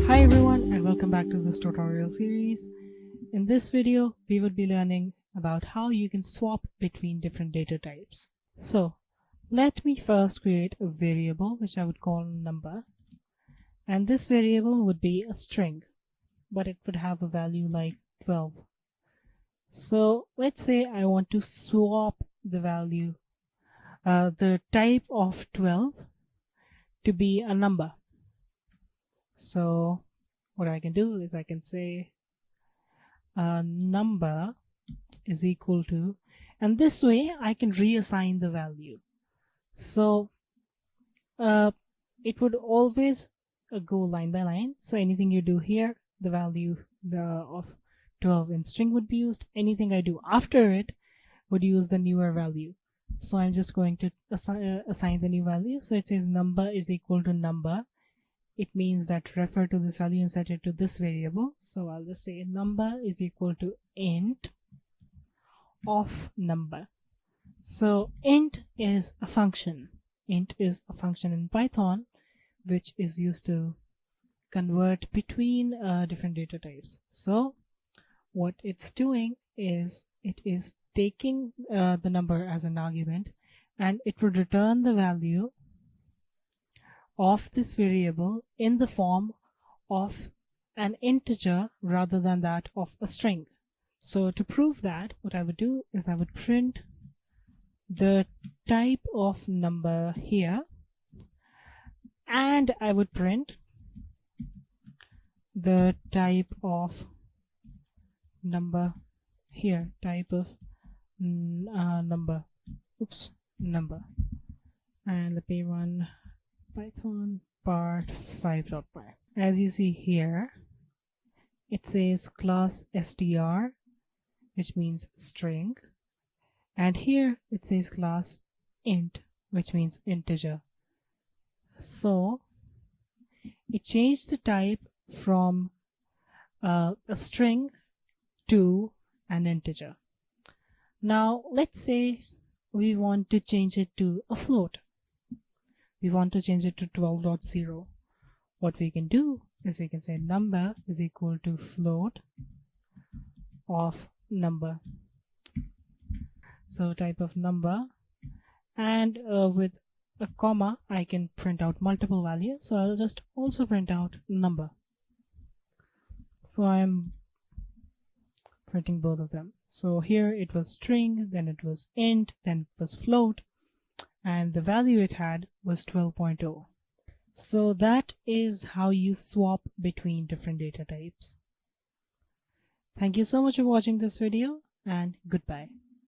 Hi everyone and welcome back to this tutorial series. In this video we would be learning about how you can swap between different data types. So let me first create a variable which I would call number, and this variable would be a string, but it would have a value like 12. So let's say I want to swap the value, the type of 12 to be a number. So what I can do is I can say number is equal to, and this way I can reassign the value. So it would always go line by line. So anything you do here, the value of 12 in string would be used. Anything I do after it would use the newer value. So I'm just going to assign the new value. So it says number is equal to number. It means that refer to this value and set it to this variable. So I'll just say number is equal to int of number. So int is a function. Int is a function in Python which is used to convert between different data types. So what it's doing is it is taking the number as an argument, and it would return the value of this variable in the form of an integer rather than that of a string. So to prove that, what I would do is I would print the type of number here, and I would print the type of number here, type of number, number, and let me run Python part5.py. As you see here, it says class str, which means string, and here it says class int, which means integer. So it changed the type from a string to an integer. Now let's say we want to change it to a float. We want to change it to 12.0. What we can do is we can say number is equal to float of number. So type of number, and with a comma I can print out multiple values. So I'll just also print out number. So I'm printing both of them. So here it was string, then it was int, then it was float, and the value it had was 12.0. So that is how you swap between different data types. Thank you so much for watching this video, and goodbye.